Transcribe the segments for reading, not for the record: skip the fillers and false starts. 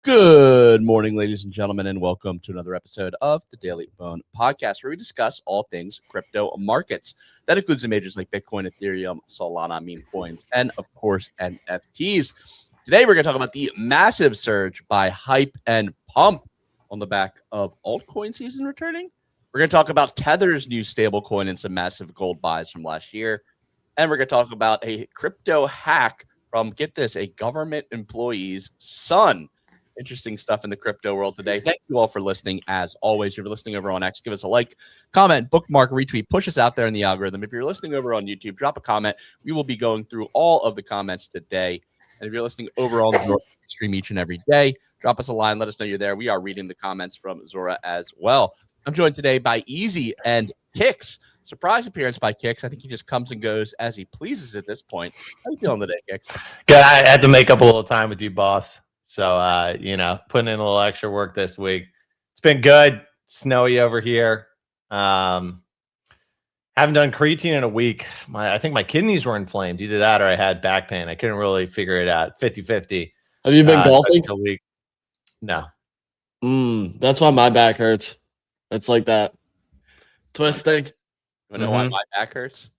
Good morning, ladies and gentlemen, and welcome to another episode of the Daily Bone Podcast, where we discuss all things crypto markets. That includes the majors like Bitcoin, Ethereum, Solana, meme coins, and of course, NFTs. Today, we're going to talk about the massive surge by Hype and Pump on the back of altcoin season returning. We're going to talk about Tether's new stablecoin and some massive gold buys from last year. And we're going to talk about a crypto hack from, get this, a government employee's son. Interesting stuff in the crypto world today. Thank you all for listening. As always, if you're listening over on X, give us a like, comment, bookmark, retweet, push us out there in the algorithm. If you're listening over on YouTube, drop a comment. We will be going through all of the comments today. And if you're listening over on the stream each and every day, drop us a line. Let us know you're there. We are reading the comments from Zora as well. I'm joined today by Easy and Kix. Surprise appearance by Kix. I think he just comes and goes as he pleases at this point. How you feeling today, Kix? Good. I had to make up a little time with you, boss. So, putting in a little extra work this week. It's been good. Snowy over here. Haven't done creatine in a week. I think my kidneys were inflamed. Either that or I had back pain. I couldn't really figure it out. 50-50. Have you been golfing? A week. No. That's why my back hurts. It's like that twisting. You know why my back hurts?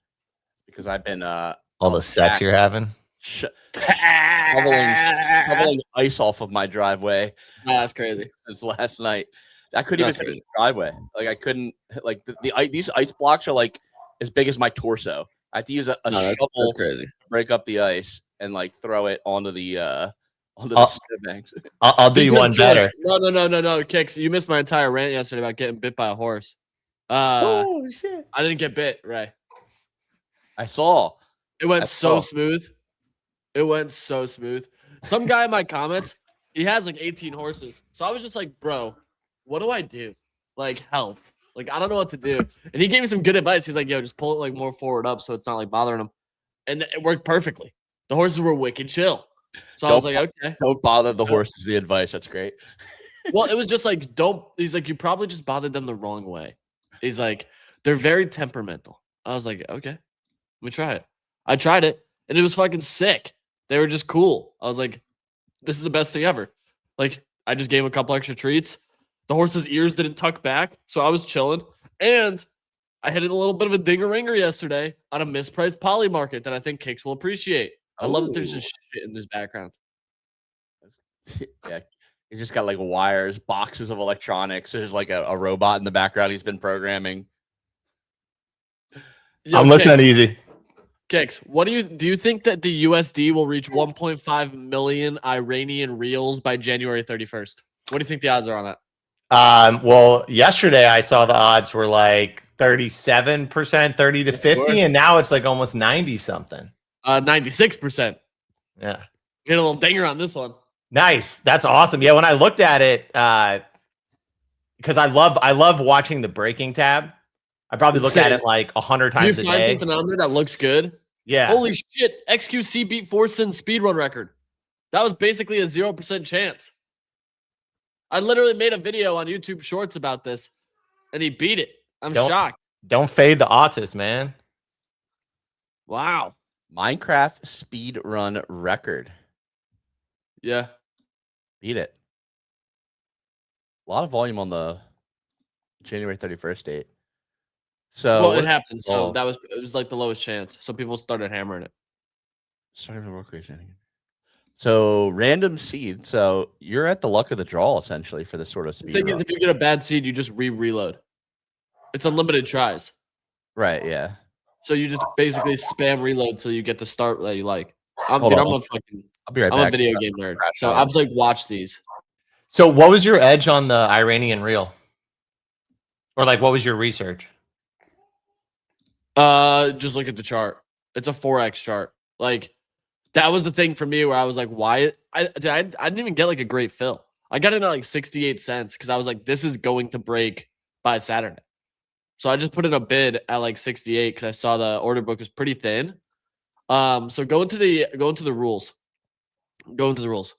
Because I've been all the sex you're having. Shoveling ice off of my driveway. Oh, that's crazy. Since last night, I couldn't even finish the driveway. Like I couldn't. Like these ice blocks are like as big as my torso. I have to use a shovel to break up the ice and like throw it onto the banks. I'll do you one better. No, Kix. You missed my entire rant yesterday about getting bit by a horse. Oh shit! I didn't get bit, Ray. I saw. It went so smooth. It went so smooth. Some guy in my comments, he has like 18 horses. So I was just like, bro, what do I do? Like, help. Like, I don't know what to do. And he gave me some good advice. He's like, yo, just pull it like more forward up so it's not like bothering him. And it worked perfectly. The horses were wicked chill. So I was like, okay. Don't bother the horses, the advice. That's great. Well, it was just like, he's like, you probably just bothered them the wrong way. He's like, they're very temperamental. I was like, okay, let me try it. I tried it and it was fucking sick. They were just cool. I was like, this is the best thing ever. Like, I just gave him a couple extra treats. The horse's ears didn't tuck back, so I was chilling. And I hit a little bit of a dinger-ringer yesterday on a mispriced Polymarket that I think Kix will appreciate. I love that there's just shit in this background. Yeah, he's just got like wires, boxes of electronics. There's like a robot in the background he's been programming. Yo, I'm listening easy. Kix, what do you think that the USD will reach 1.5 million Iranian reals by January 31st? What do you think the odds are on that? Well, yesterday I saw the odds were like 37%, 30 to 50, and now it's like almost 90 something. 96%. Yeah. Get a little dinger on this one. Nice. That's awesome. Yeah, when I looked at it, because I love watching the breaking tab. I probably look at it like 100 times a day. You find something on there that looks good? Yeah. Holy shit. XQC beat Forson's speedrun record. That was basically a 0% chance. I literally made a video on YouTube Shorts about this, and he beat it. I'm shocked. Don't fade the autist, man. Wow. Minecraft speedrun record. Yeah. Beat it. A lot of volume on the January 31st date. So well, it happened. So it was like the lowest chance. So people started hammering it. Started to work crazy. So random seed. So you're at the luck of the draw essentially for this sort of speed. The thing is, if you get a bad seed, you just reload. It's unlimited tries. Right. Yeah. So you just basically spam reload till you get the start that you like. I'll be right back. I'm a video game nerd. So I was like, watch these. So what was your edge on the Iranian real? Or like, what was your research? Just look at the chart. It's a 4x chart. Like, that was the thing for me where I was like, why? I didn't even get like a great fill. I got it at like 68 cents because I was like, this is going to break by Saturday. So I just put in a bid at like 68 because I saw the order book was pretty thin. So go into the rules. Go into the rules.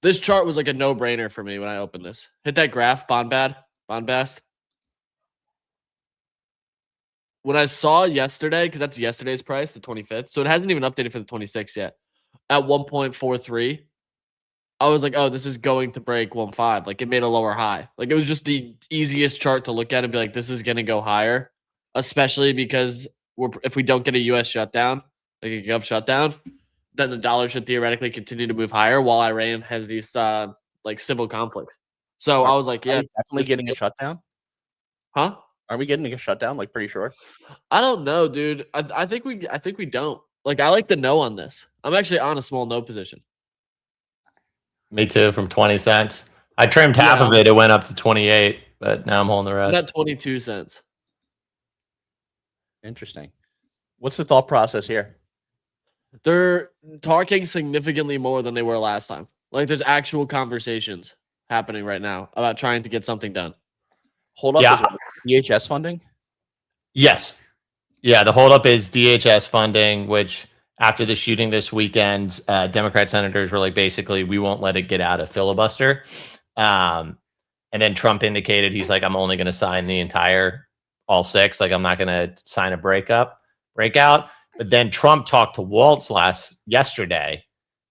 This chart was like a no-brainer for me when I opened this. Hit that graph, Bond-Bast. When I saw yesterday, because that's yesterday's price, the 25th, so it hasn't even updated for the 26th yet, at 1.43, I was like, oh, this is going to break 1.5. Like it made a lower high. Like it was just the easiest chart to look at and be like, this is going to go higher, especially because if we don't get a U.S. shutdown, like a gov shutdown, then the dollar should theoretically continue to move higher while Iran has these like civil conflicts. So I was like, yeah, definitely getting a shutdown. Huh? Are we getting a shutdown? Like pretty sure. I don't know, dude. I think we don't. Like I like the no on this. I'm actually on a small no position. Me too, from 20 cents. I trimmed half of it. It went up to 28, but now I'm holding the rest. I'm at 22 cents. Interesting. What's the thought process here? They're talking significantly more than they were last time. Like there's actual conversations happening right now about trying to get something done. Hold up. Yeah. DHS funding? Yes. Yeah, the holdup is DHS funding, which after the shooting this weekend, Democrat senators were like, basically, we won't let it get out of filibuster. And then Trump indicated he's like, I'm only going to sign the entire all 6. Like, I'm not going to sign a breakout. But then Trump talked to Waltz yesterday,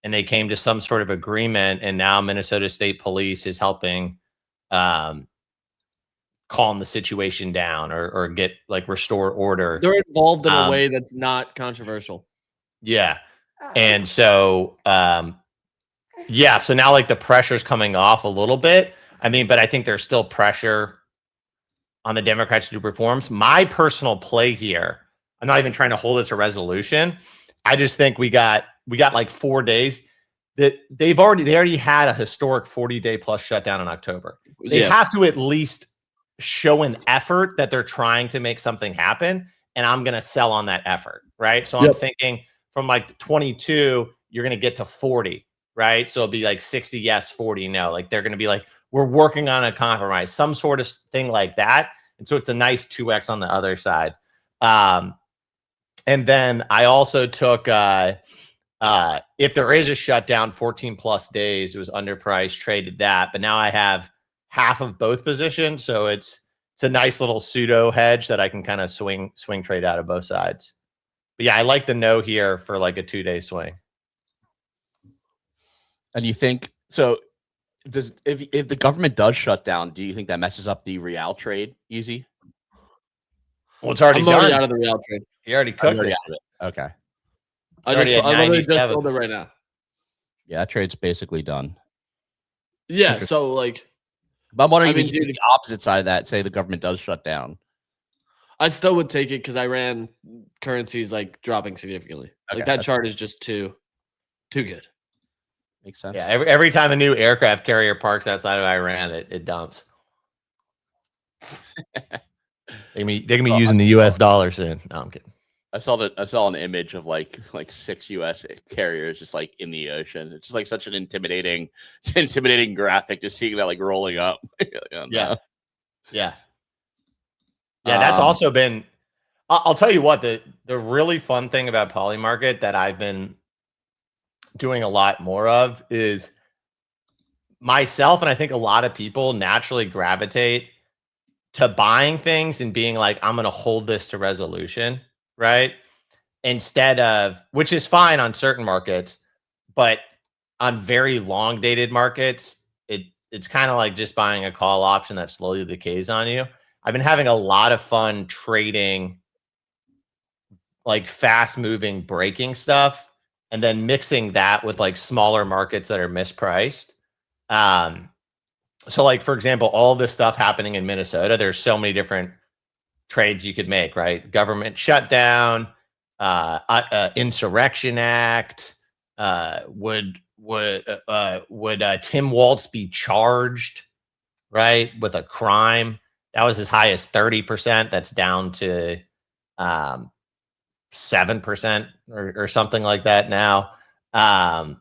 and they came to some sort of agreement. And now Minnesota State Police is helping calm the situation down or get like restore order. They're involved in a way that's not controversial. Yeah. And so, yeah, so now like the pressure's coming off a little bit. I mean, but I think there's still pressure on the Democrats to do reforms. My personal play here, I'm not even trying to hold it to resolution. I just think we got like 4 days that they already had a historic 40-day plus shutdown in October. They have to at least show an effort that they're trying to make something happen. And I'm going to sell on that effort. Right. So I'm thinking from like 22, you're going to get to 40. Right. So it'll be like 60 yes, 40 no. Like they're going to be like, we're working on a compromise, some sort of thing like that. And so it's a nice 2x on the other side. And then I also took, if there is a shutdown, 14 plus days, it was underpriced, traded that. But now I have half of both positions. So it's a nice little pseudo hedge that I can kind of swing trade out of both sides. But yeah, I like the no here for like a 2-day swing. And you think so? If the government does shut down, do you think that messes up the real trade easy? Well, it's already done. Out of the real trade. He already cooked it. Okay. I literally just sold it right now. Yeah, that trade's basically done. Yeah, so like, but I'm wondering if the opposite side of that, say the government does shut down. I still would take it because Iran currencies like dropping significantly. Like that chart is just too good. Makes sense. Yeah, every time a new aircraft carrier parks outside of Iran, it dumps. They're gonna be using the U.S. dollar soon. No, I'm kidding. I saw an image of like 6 U.S. carriers just like in the ocean. It's just like such an intimidating graphic, just seeing that like rolling up. Oh, no. Yeah. That's also been. I'll tell you what, the really fun thing about Polymarket that I've been doing a lot more of is myself, and I think a lot of people naturally gravitate to buying things and being like, I'm going to hold this to resolution. Right. Instead of, which is fine on certain markets, but on very long dated markets, it's kind of like just buying a call option that slowly decays on you. I've been having a lot of fun trading like fast moving breaking stuff and then mixing that with like smaller markets that are mispriced. So like, for example, all this stuff happening in Minnesota, there's so many different trades you could make, right? Government shutdown, Insurrection Act. Would Tim Waltz be charged, right, with a crime? That was as high as 30%. That's down to 7% or something like that now. And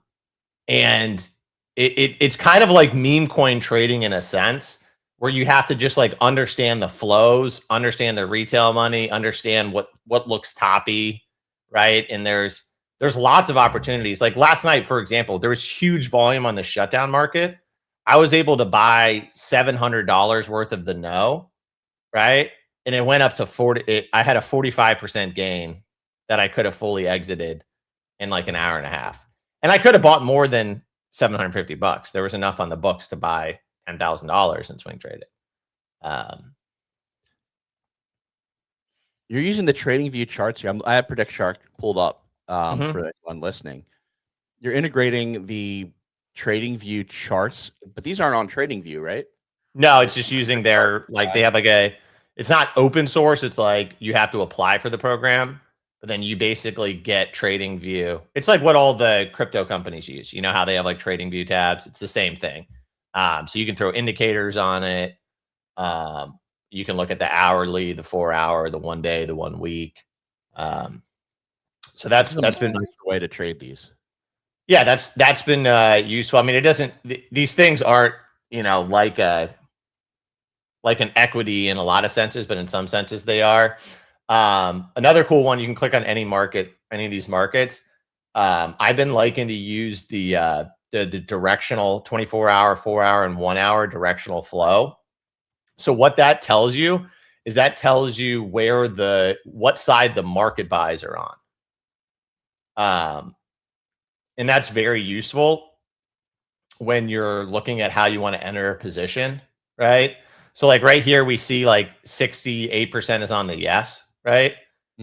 it's kind of like meme coin trading in a sense, where you have to just like understand the flows, understand the retail money, understand what looks toppy, right? And there's lots of opportunities. Like last night, for example, there was huge volume on the shutdown market. I was able to buy $700 worth of the no, right? And it went up to 40. I had a 45% gain that I could have fully exited in like an hour and a half. And I could have bought more than $750. There was enough on the books to buy $10,000 and swing trade it. You're using the Trading View charts here. I have Predict Shark pulled up for anyone listening. You're integrating the Trading View charts, but these aren't on Trading View, right? No, it's just using their, like, they have like it's not open source. It's like you have to apply for the program, but then you basically get Trading View. It's like what all the crypto companies use. You know how they have like Trading View tabs? It's the same thing. So you can throw indicators on it. You can look at the hourly, the 4 hour, the 1 day, the 1 week. So that's been a nice way to trade these. Yeah, that's been useful. I mean, it doesn't. These things aren't, you know, like an equity in a lot of senses, but in some senses they are. Another cool one, you can click on any market, any of these markets. I've been liking to use the directional 24-hour, 4-hour, and 1 hour directional flow. So what that tells you is that tells you what side the market buys are on. And that's very useful when you're looking at how you want to enter a position, right? So like right here, we see like 68% is on the yes, right?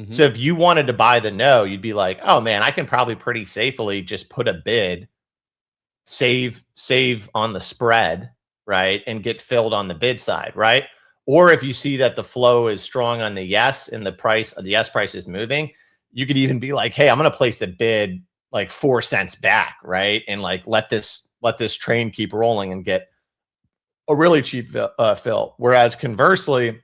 So if you wanted to buy the no, you'd be like, oh man, I can probably pretty safely just put a bid, save on the spread, right? And get filled on the bid side, right? Or if you see that the flow is strong on the yes and the yes price is moving, you could even be like, hey, I'm going to place a bid like 4 cents back, right? And like let this train keep rolling and get a really cheap fill. Whereas conversely,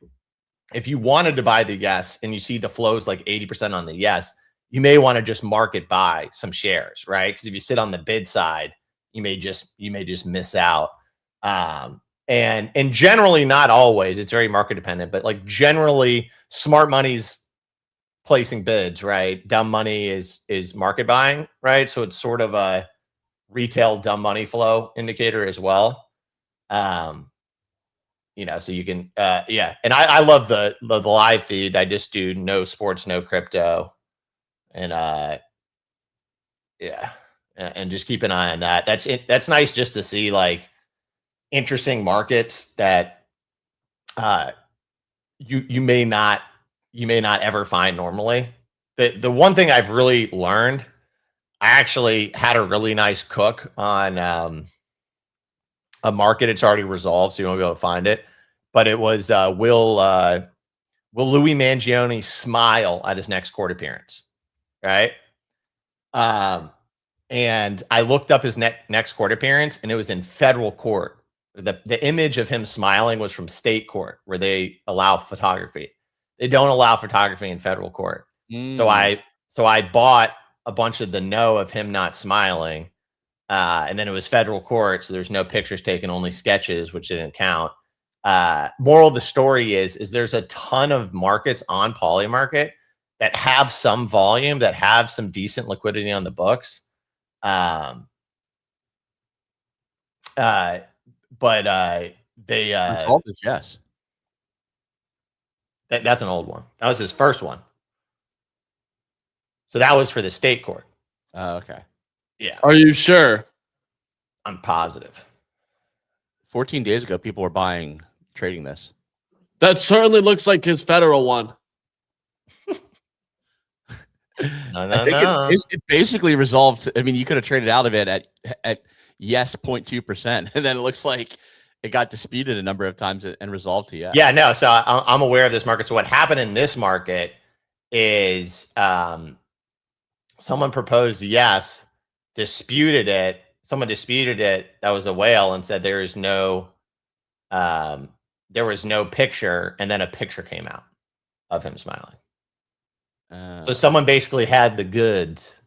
if you wanted to buy the yes and you see the flows like 80% on the yes, you may want to just market buy some shares, right? Because if you sit on the bid side, you may just miss out. And generally, not always, it's very market dependent, but like generally smart money's placing bids, right? Dumb money is market buying, right? So it's sort of a retail dumb money flow indicator as well. You know, so you can, yeah. And I love the live feed. I just do no sports, no crypto, and yeah, and just keep an eye on that. That's nice just to see like interesting markets that you may not ever find normally. The one thing I've really learned, I actually had a really nice cook on a market. It's already resolved, so you won't be able to find it. But it was will Louis Mangione smile at his next court appearance, right? And I looked up his next court appearance, and it was in federal court. The image of him smiling was from state court, where they allow photography. They don't allow photography in federal court. So I bought a bunch of the no of him not smiling. And then it was federal court, so there's no pictures taken, only sketches, which didn't count. Moral of the story is there's a ton of markets on Polymarket that have some volume, that have some decent liquidity on the books. But they result is yes. That's an old one. That was his first one. So that was for the state court. Okay. Yeah. Are you sure? I'm positive. 14 days ago, people were trading this. That certainly looks like his federal one. I think it basically resolved. I mean, you could have traded out of it at yes 0.2%, and then it looks like it got disputed a number of times and resolved to yes. Yeah, no. So I'm aware of this market. So what happened in this market is someone proposed yes, disputed it. Someone disputed it. That was a whale, and said there was no picture, and then a picture came out of him smiling. So someone basically had the goods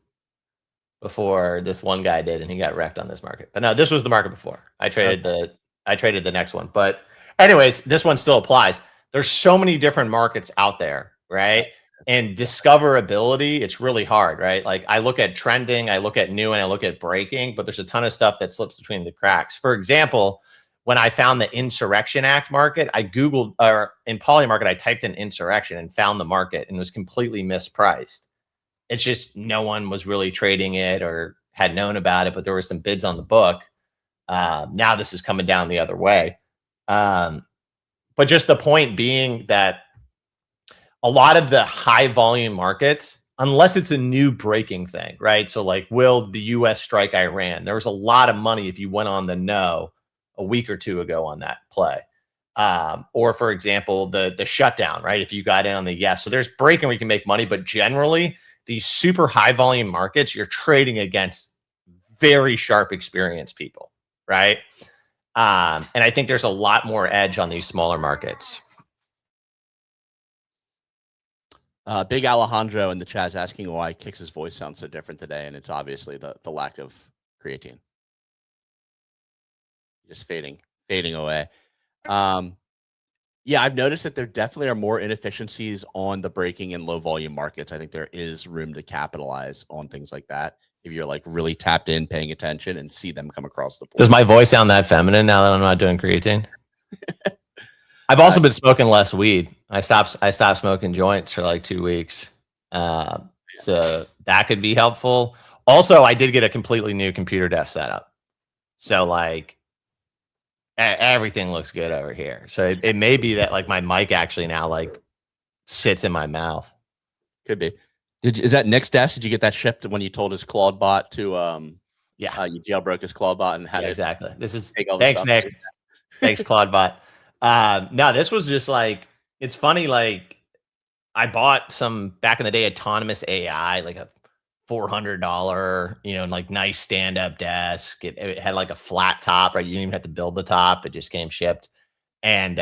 before this one guy did, and he got wrecked on this market. But no, this was the market before. I traded the next one. But anyways, this one still applies. There's so many different markets out there, right? And discoverability, it's really hard, right? Like I look at trending, I look at new, and I look at breaking, but there's a ton of stuff that slips between the cracks. For example, when I found the Insurrection Act market, I Googled, or in Polymarket, I typed in insurrection and found the market, and it was completely mispriced. It's just no one was really trading it or had known about it, but there were some bids on the book. Now this is coming down the other way. But just the point being that a lot of the high volume markets, unless it's a new breaking thing, right? So like, will the US strike Iran? There was a lot of money if you went on the no a week or two ago on that play. Or for example, the shutdown, right? If you got in on the yes. So there's breaking where you can make money, but generally these super high volume markets, you're trading against very sharp experienced people, right? And I think there's a lot more edge on these smaller markets. Big Alejandro in the chat is asking why Kix's voice sounds so different today, and it's obviously the lack of creatine. Just fading away. Yeah, I've noticed that there definitely are more inefficiencies on the breaking and low volume markets. I think there is room to capitalize on things like that if you're like really tapped in, paying attention, and see them come across the board. Does my voice sound that feminine now that I'm not doing creatine? I've also been smoking less weed. I stopped smoking joints for like 2 weeks. So that could be helpful. Also, I did get a completely new computer desk setup. So like everything looks good over here. So it may be that like my mic actually now like sits in my mouth. Could be. Is that Nick's desk? Did you get that shipped when you told his Clawdbot to yeah, you jailbroke his Clawdbot and had exactly. This is thanks, Nick. Thanks, Clawdbot. No, this was just like, it's funny. Like I bought some back in the day, autonomous AI, like a $400, like nice stand-up desk. It had like a flat top, right? You didn't even have to build the top. It just came shipped. And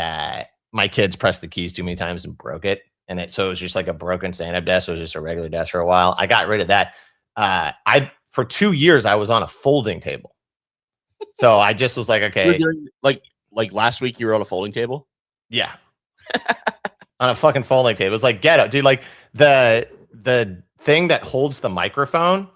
my kids pressed the keys too many times and broke it. And so it was just like a broken stand-up desk. It was just a regular desk for a while. I got rid of that. For 2 years, I was on a folding table. So I just was like, okay. Like last week you were on a folding table? Yeah. On a fucking folding table. It was like ghetto. Dude, like the thing that holds the microphone,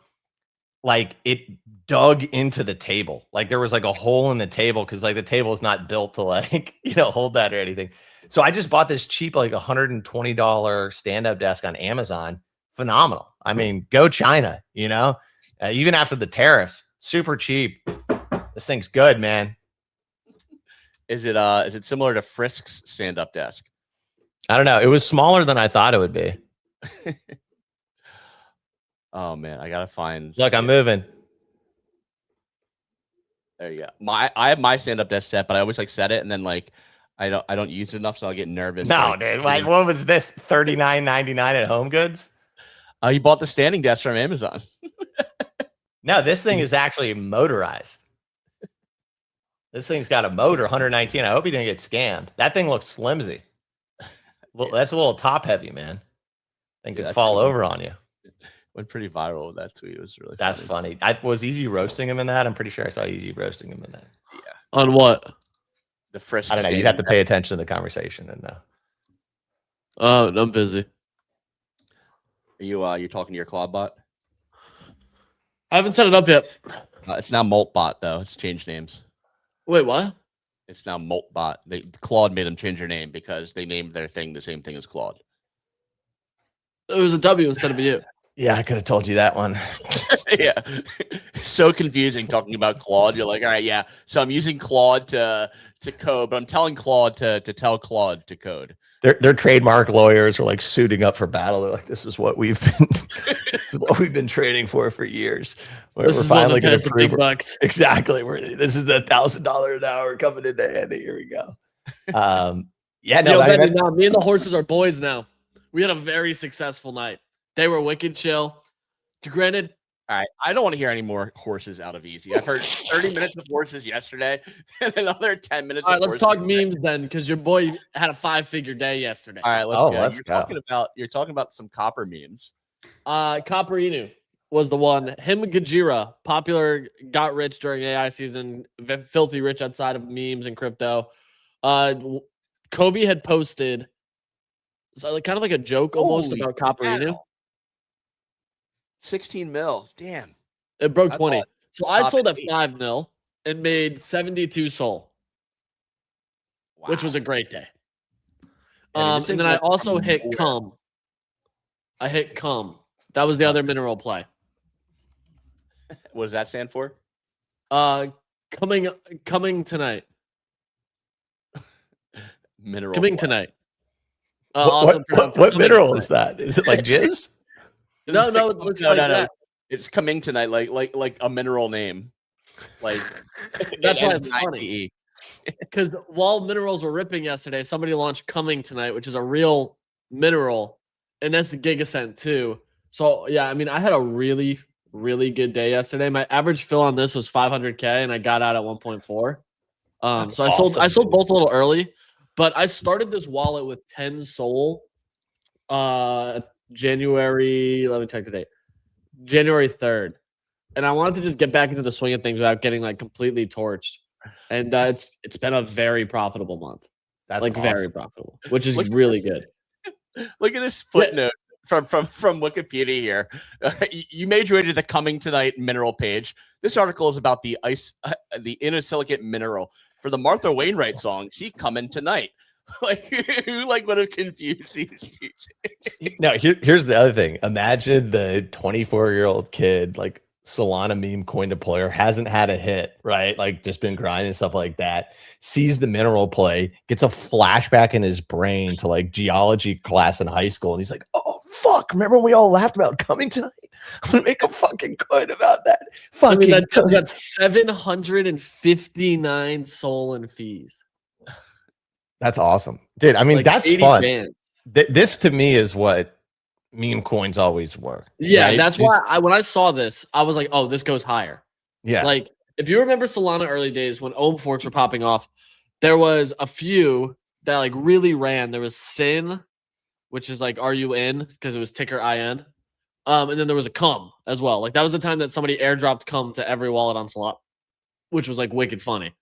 like it dug into the table. Like there was like a hole in the table because like the table is not built to like, hold that or anything. So I just bought this cheap, like $120 stand-up desk on Amazon. Phenomenal. I mean, go China, even after the tariffs, super cheap. This thing's good, man. Is it similar to Frisk's stand-up desk? I don't know. It was smaller than I thought it would be. Oh man, I gotta find. Look, I'm moving. There you go. I have my stand-up desk set, but I always like set it and then like I don't use it enough, so I get nervous. No, dude. Like, what was this? $39.99 at Home Goods? You bought the standing desk from Amazon. No, this thing is actually motorized. This thing's got a motor, 119. I hope he didn't get scammed. That thing looks flimsy. Well, that's a little top heavy, man. I think it'd fall over on you. Went pretty viral with that tweet. It was really That's funny. Was Easy roasting him in that? I'm pretty sure I saw Easy roasting him in that. Yeah. On what? The Frisk. I don't know. You'd have to pay attention to the conversation and know. Oh, I'm busy. Are you talking to your Clawdbot? I haven't set it up yet. It's now Moltbot though. It's changed names. Wait, what? It's now Moltbot. Claude made them change their name because they named their thing the same thing as Claude. It was a W instead of a U. Yeah, I could have told you that one. Yeah. So confusing talking about Claude. You're like, all right, yeah. So I'm using Claude to code, but I'm telling Claude to tell Claude to code. Their trademark lawyers were like suiting up for battle. They're like, this is what we've been trading for years. We're finally going to prove bucks. Exactly. This is the $1,000 an hour coming into handy. Here we go. Yeah, no, me and the horses are boys now. We had a very successful night. They were wicked chill. Granted, all right, I don't want to hear any more horses out of Easy. I've heard 30 minutes of horses yesterday and another 10 minutes. All right, let's talk memes then, because your boy had a 5-figure day yesterday. All right, let's go. You're talking about some copper memes. Copper Inu was the one. Him and Gajira, popular, got rich during AI season, filthy rich outside of memes and crypto. Kobe had posted kind of like a joke almost about Copper Inu. 16 mil. Damn. It broke 20. So I sold at 5 mil and made 72 SOL, which was a great day. And then I also hit cum. I hit cum. That was the other mineral play. What does that stand for? Coming tonight. Mineral. Coming tonight. What mineral is that? Is it like jizz? No, it looks like that. It's coming tonight, like a mineral name. Like that's why it's funny. Because while minerals were ripping yesterday, somebody launched Coming Tonight, which is a real mineral, and that's a gigacent too. So yeah, I mean, I had a really, really good day yesterday. My average fill on this was 500K, and I got out at 1.4. So awesome, I sold both a little early, but I started this wallet with 10 SOL. January. Let me check the date. January 3rd, and I wanted to just get back into the swing of things without getting like completely torched. And it's been a very profitable month. That's like awesome. Very profitable, which is really good. Look at this footnote from Wikipedia here. You made your way to the Coming Tonight mineral page. This article is about the inosilicate mineral for the Martha Wainwright song. See, Coming Tonight. Like who would have confused these two? No, here's the other thing. Imagine the 24-year-old kid, like Solana meme coin deployer, hasn't had a hit, right? Like just been grinding and stuff like that. Sees the mineral play, gets a flashback in his brain to like geology class in high school, and he's like, "Oh fuck! Remember when we all laughed about Coming Tonight? I'm gonna make a fucking coin about that." Fucking, I mean, got 759 SOL in fees. That's awesome, dude. I mean, like that's fun. This to me is what meme coins always were. Yeah, right? That's why when I saw this, I was like, "Oh, this goes higher." Yeah, like if you remember Solana early days when Ohm forks were popping off, there was a few that like really ran. There was Sin, which is like RUN because it was ticker IN, and then there was a Cum as well. Like that was the time that somebody airdropped Cum to every wallet on Solana, which was like wicked funny.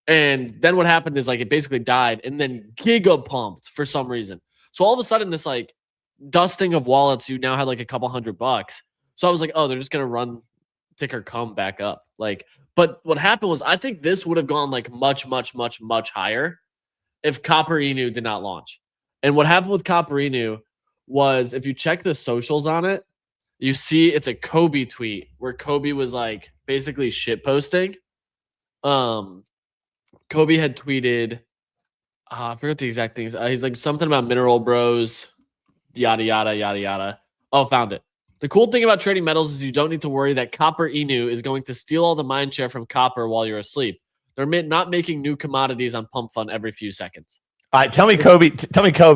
And then what happened is like it basically died and then giga pumped for some reason. So all of a sudden this like dusting of wallets, you now had like a couple $100. So I was like, oh, they're just gonna run ticker Cum back up. Like, but what happened was I think this would have gone like much higher if Copper Inu did not launch. And what happened with Copper Inu was if you check the socials on it, you see it's a Kobe tweet where Kobe was like basically shit posting. Kobe had tweeted, I forget the exact things. He's like something about mineral bros, yada, yada, yada, yada. Oh, found it. The cool thing about trading metals is you don't need to worry that Copper Inu is going to steal all the mind share from copper while you're asleep. They're not making new commodities on Pump.fun every few seconds. All right, tell me Kobe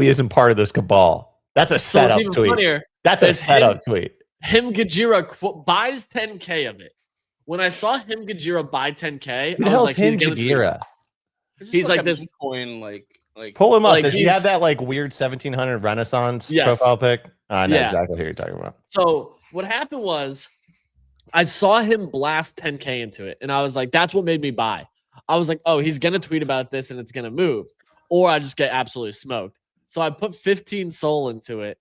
isn't part of this cabal. That's a setup tweet. Funnier, that's a setup tweet. Gajira buys 10K of it. When I saw Gajira buy 10K, I was like, he's going to He's like this coin, like pull him up. Does he have that like weird 1700 Renaissance profile pic? I know exactly who you're talking about. So what happened was I saw him blast 10K into it, and I was like, that's what made me buy. I was like, oh, he's gonna tweet about this and it's gonna move, or I just get absolutely smoked. So I put 15 SOL into it,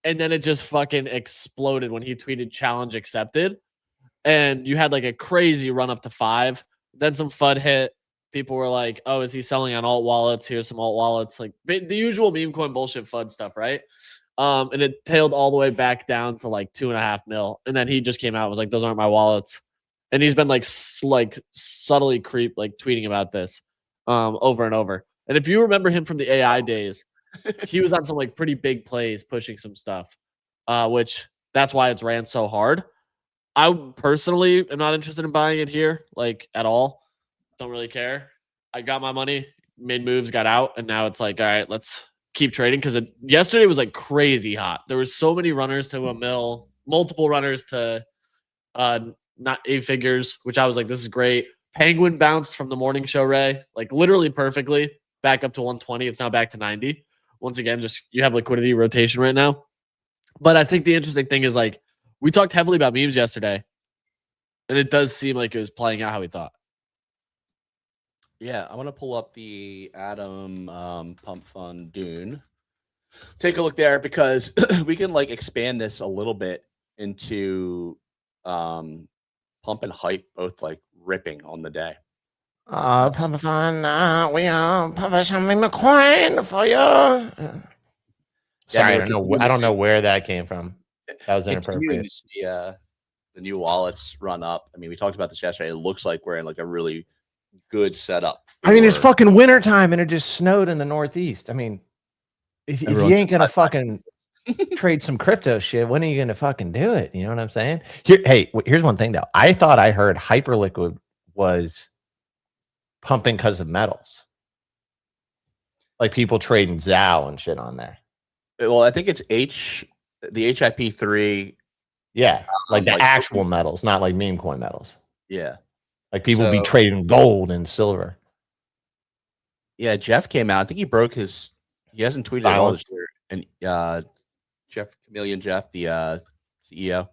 and then it just fucking exploded when he tweeted challenge accepted, and you had like a crazy run up to 5. Then some FUD hit. People were like, oh, is he selling on alt wallets? Here's some alt wallets. Like the usual meme coin bullshit FUD stuff, right? And it tailed all the way back down to like 2.5 mil. And then he just came out and was like, those aren't my wallets. And he's been like subtly tweeting about this over and over. And if you remember him from the AI days, he was on some like pretty big plays pushing some stuff, which that's why it's ran so hard. I personally am not interested in buying it here, like at all. Don't really care. I got my money, made moves, got out, and now it's like, all right, let's keep trading because yesterday was like crazy hot. There was so many runners to a mil, multiple runners to not 8 figures, which I was like, this is great. Penguin bounced from the morning show, Ray, like literally perfectly back up to 120. It's now back to 90. Once again, just you have liquidity rotation right now. But I think the interesting thing is like we talked heavily about memes yesterday, and it does seem like it was playing out how we thought. Yeah, I want to pull up the Atom Pump.fun Dune. Take a look there because we can like expand this a little bit into Pump and Hype both like ripping on the day. Pump.fun, we publish some Memecoin for you. Sorry, I don't know where that came from. That was inappropriate. the new wallets run up. I mean, we talked about this yesterday. It looks like we're in like a really good setup. I mean, it's fucking wintertime and it just snowed in the Northeast. I mean, if you ain't gonna fucking trade some crypto shit, when are you gonna fucking do it? You know what I'm saying? Here's one thing though. I thought I heard Hyperliquid was pumping because of metals, like people trading Zao and shit on there. Well, I think it's the HIP3. Yeah, like the actual metals, not like Memecoin metals. Yeah, like people be trading gold and silver. Yeah, Jeff came out. I think he broke his. He hasn't tweeted at all this year. And Chameleon Jeff, the CEO,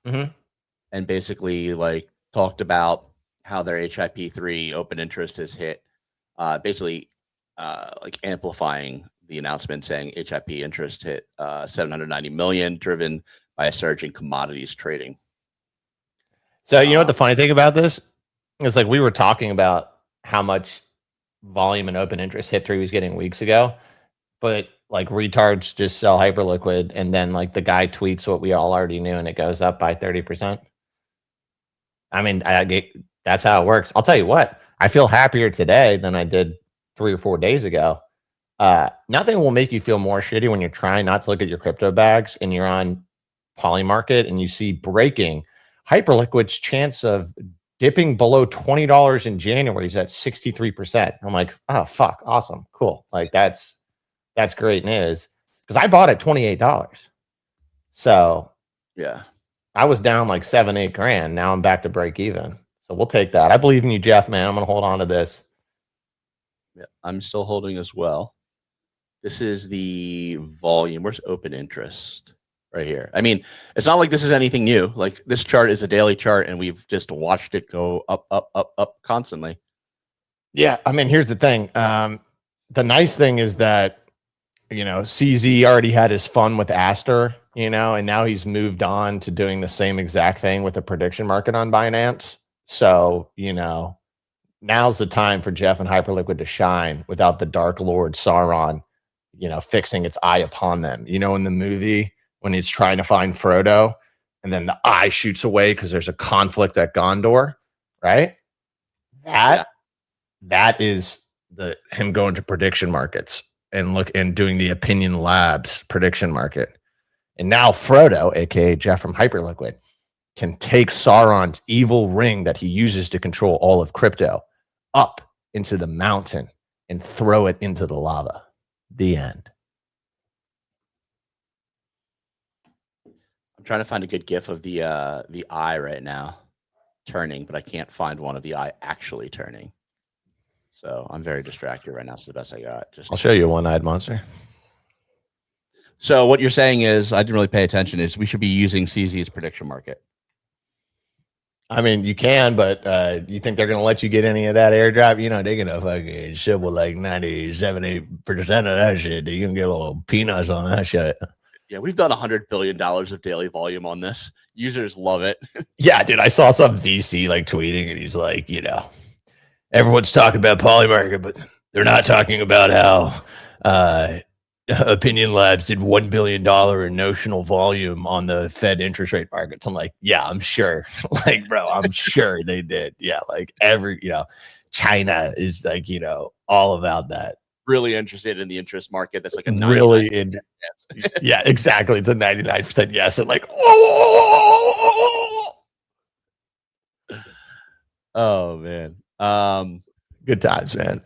and basically like talked about how their HIP3 open interest has hit, basically like amplifying the announcement saying HIP interest hit 790 million, driven by a surge in commodities trading. So you know what the funny thing about this is, like we were talking about how much volume and open interest Hip3 was getting weeks ago, but like retards just sell Hyperliquid and then like the guy tweets what we all already knew and it goes up by 30%. I mean, that's how it works. I'll tell you what, I feel happier today than I did 3 or 4 days ago. Nothing will make you feel more shitty when you're trying not to look at your crypto bags and you're on Polymarket and you see breaking Hyperliquid's chance of dipping below $20 in January is at 63%. I'm like, oh fuck, awesome, cool. Like that's great news because I bought at $28. So yeah, I was down like 7-8 grand. Now I'm back to break even. So we'll take that. I believe in you, Jeff, man. I'm gonna hold on to this. Yeah, I'm still holding as well. This is the volume. Where's open interest? Right here. I mean, it's not like this is anything new. Like this chart is a daily chart and we've just watched it go up, up, up, up constantly. Yeah. I mean, here's the thing. The nice thing is that, you know, CZ already had his fun with Aster, you know, and now he's moved on to doing the same exact thing with the prediction market on Binance. So, you know, now's the time for Jeff and Hyperliquid to shine without the Dark Lord Sauron, you know, fixing its eye upon them. You know, in the movie, when he's trying to find Frodo and then the eye shoots away because there's a conflict at Gondor, right? That is him going to prediction markets and doing the Opinion Labs prediction market. And now Frodo, aka Jeff from Hyperliquid, can take Sauron's evil ring that he uses to control all of crypto up into the mountain and throw it into the lava. The end. I'm trying to find a good GIF of the eye right now turning, but I can't find one of the eye actually turning. So I'm very distracted right now. It's the best I got. I'll show you a one-eyed monster. So what you're saying is, I didn't really pay attention, is we should be using CZ's prediction market. I mean, you can, but you think they're going to let you get any of that airdrop? You know, they're going to fucking shovel like 97% of that shit. You can get a little peanuts on that shit. Yeah, we've done $100 billion of daily volume on this. Users love it. Yeah, dude, I saw some VC like tweeting and he's like, you know, everyone's talking about Polymarket, but they're not talking about how Opinion Labs did $1 billion in notional volume on the Fed interest rate markets. I'm like, yeah, I'm sure. Like, bro, I'm sure they did. Yeah, like China is like, you know, all about that. Really interested in the interest market. That's like a really in. Yes. Yeah, exactly. It's a 99% yes. And like, oh man. Good times, man.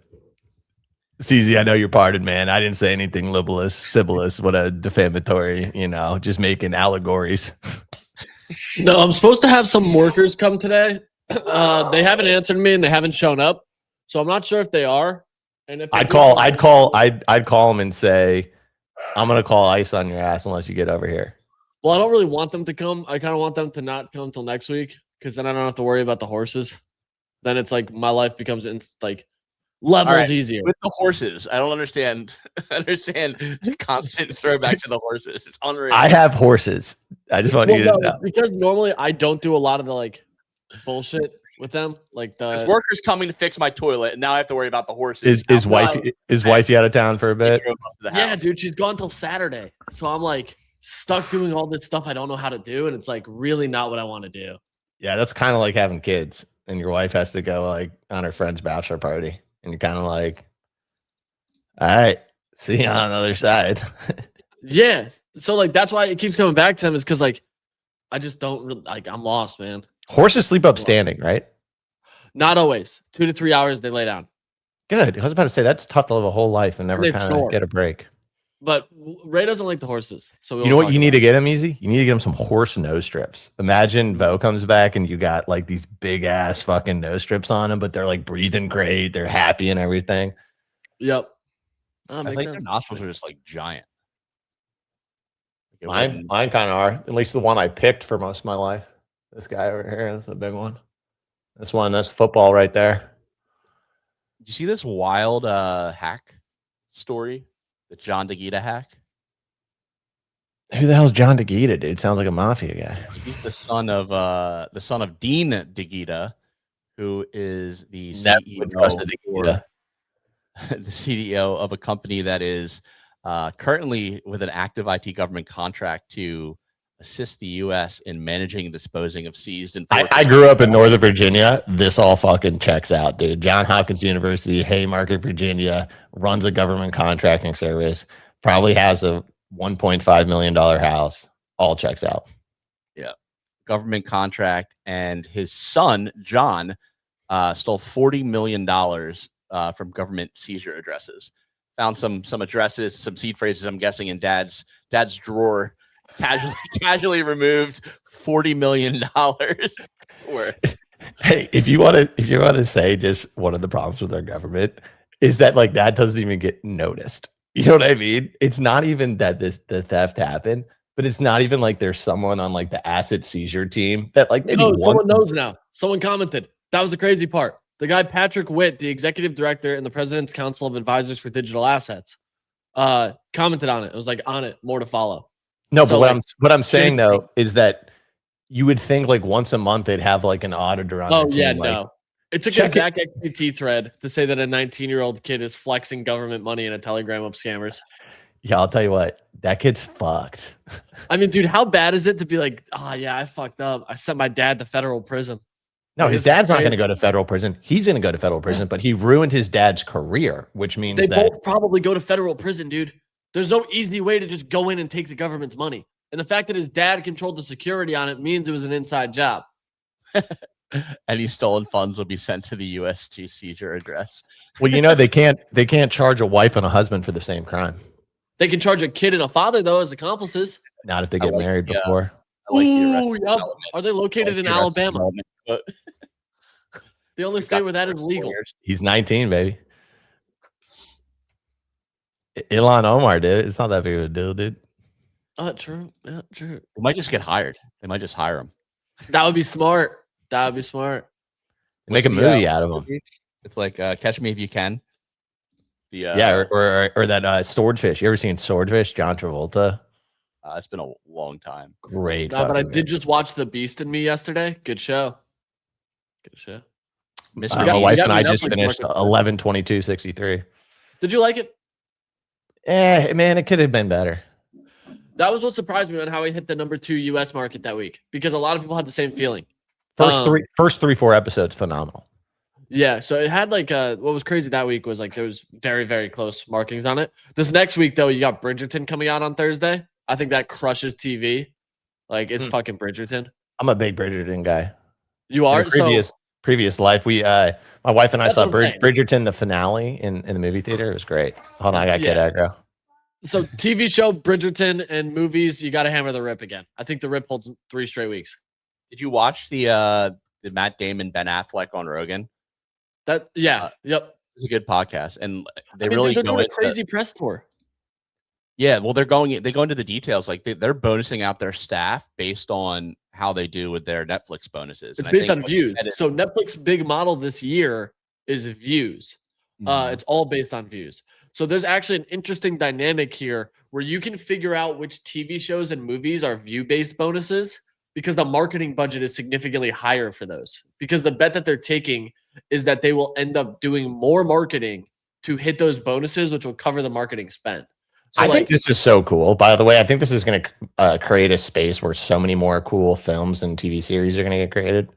CZ, I know you're pardoned, man. I didn't say anything libelous, sibilous, what a defamatory, you know, just making allegories. No, I'm supposed to have some workers come today. They haven't answered me and they haven't shown up. So I'm not sure if they are. And if I'd call them and say, I'm gonna call ice on your ass unless you get over here. Well, I don't really want them to come. I kind of want them to not come till next week because then I don't have to worry about the horses. Then it's like my life becomes levels easier with the horses. I don't understand the constant throwback to the horses. It's unreal. I have horses. I just want you to know, because normally I don't do a lot of the like bullshit with them. Like there's workers coming to fix my toilet, and now I have to worry about the horses. Is wifey out of town for a bit? Yeah, dude, she's gone till Saturday. So I'm like, stuck doing all this stuff I don't know how to do, and it's like really not what I want to do. Yeah, that's kind of like having kids, and your wife has to go like on her friend's bachelor party, and you're kind of like, all right, see you on the other side. Yeah. So like that's why it keeps coming back to them, is because like I just don't really, like, I'm lost, man. Horses sleep up standing, right? Not always. 2 to 3 hours they lay down. Good. I was about to say that's tough to live a whole life and never They kind of snore. get a break. But Ray doesn't like the horses. So You know what you need to get him, Easy? You need to get him some horse nose strips. Imagine Vo comes back and you got like these big ass fucking nose strips on him, but they're like breathing great. They're happy and everything. Yep. I Makes think sense. their nostrils are just like giant. Mine kind of are. At least the one I picked for most of my life. This guy over here, that's a big one. This one, that's football right there. Did you see this wild hack story? The John Daghita hack? Who the hell's John Daghita, dude? Sounds like a mafia guy. He's the son of Dean Daghita, who is the Never CEO trusted Daghita. the CEO of a company that is currently with an active IT government contract to assist the U.S. in managing and disposing of seized and I grew up in Northern Virginia. This all fucking checks out, dude. John Hopkins University, Haymarket, Virginia, runs a government contracting service, probably has a $1.5 million house. All checks out. Yeah. Government contract. And his son, John, stole $40 million from government seizure addresses. Found some addresses, some seed phrases, I'm guessing, in dad's drawer. Casually removed $40 million worth. Hey, if you want to say just one of the problems with our government is that like that doesn't even get noticed. You know what I mean? It's not even that the theft happened, but it's not even like there's someone on like the asset seizure team that like maybe someone knows now. Someone commented. That was the crazy part. The guy Patrick Witt, the executive director in the President's Council of Advisors for Digital Assets, commented on it. It was like, on it, more to follow. No, So, but like, what I'm saying though is that you would think like once a month they'd have like an auditor on. Oh their team, yeah, like, no. It took a Zach XPT thread to say that a 19-year-old kid is flexing government money in a telegram of scammers. Yeah, I'll tell you what, that kid's fucked. I mean, dude, how bad is it to be like, oh yeah, I fucked up. I sent my dad to federal prison. No, his dad's not going to go to federal prison. He's going to go to federal prison, but he ruined his dad's career, which means they that both probably go to federal prison, dude. There's no easy way to just go in and take the government's money. And the fact that his dad controlled the security on it means it was an inside job. Any stolen funds will be sent to the USG seizure address. Well, you know, they can't charge a wife and a husband for the same crime. They can charge a kid and a father, though, as accomplices. Not if they get married before. Ooh, yep. Are they located in Alabama? But the only state where that is legal. He's 19, baby. Ilhan Omar did it. It's not that big of a deal, dude. True. Yeah, true. They might just get hired. They might just hire him. That would be smart. That would be smart. Make a movie out of him. It's like Catch Me If You Can. Or that Swordfish. You ever seen Swordfish? John Travolta. It's been a long time. Great. No, but I did just watch The Beast in Me yesterday. Good show. Good show. My wife and I just finished 11/22/63. Did you like it? Man, it could have been better. That was what surprised me on how he hit the #2 US market that week, because a lot of people had the same feeling. First 3-4 episodes, phenomenal. Yeah, so it had like what was crazy that week was like there was very, very close markings on it. This next week though, you got Bridgerton coming out on Thursday. I think that crushes TV. Like it's fucking Bridgerton. I'm a big Bridgerton guy. You are? Previous life, we my wife and I saw Bridgerton, the finale in the movie theater. It was great. Hold on, I got kid aggro. So TV show, Bridgerton, and movies, you got to hammer The Rip again. I think The Rip holds 3 straight weeks. Did you watch the Matt Damon, Ben Affleck on Rogan? Yep. It's a good podcast, and they're doing going a crazy press tour. Yeah, well, they go into the details. Like they're bonusing out their staff based on how they do with their Netflix bonuses. It's based on views. So Netflix big model this year is views. It's all based on views. So there's actually an interesting dynamic here where you can figure out which TV shows and movies are view-based bonuses, because the marketing budget is significantly higher for those. Because the bet that they're taking is that they will end up doing more marketing to hit those bonuses, which will cover the marketing spend. So I think this is so cool. By the way, I think this is going to create a space where so many more cool films and TV series are going to get created.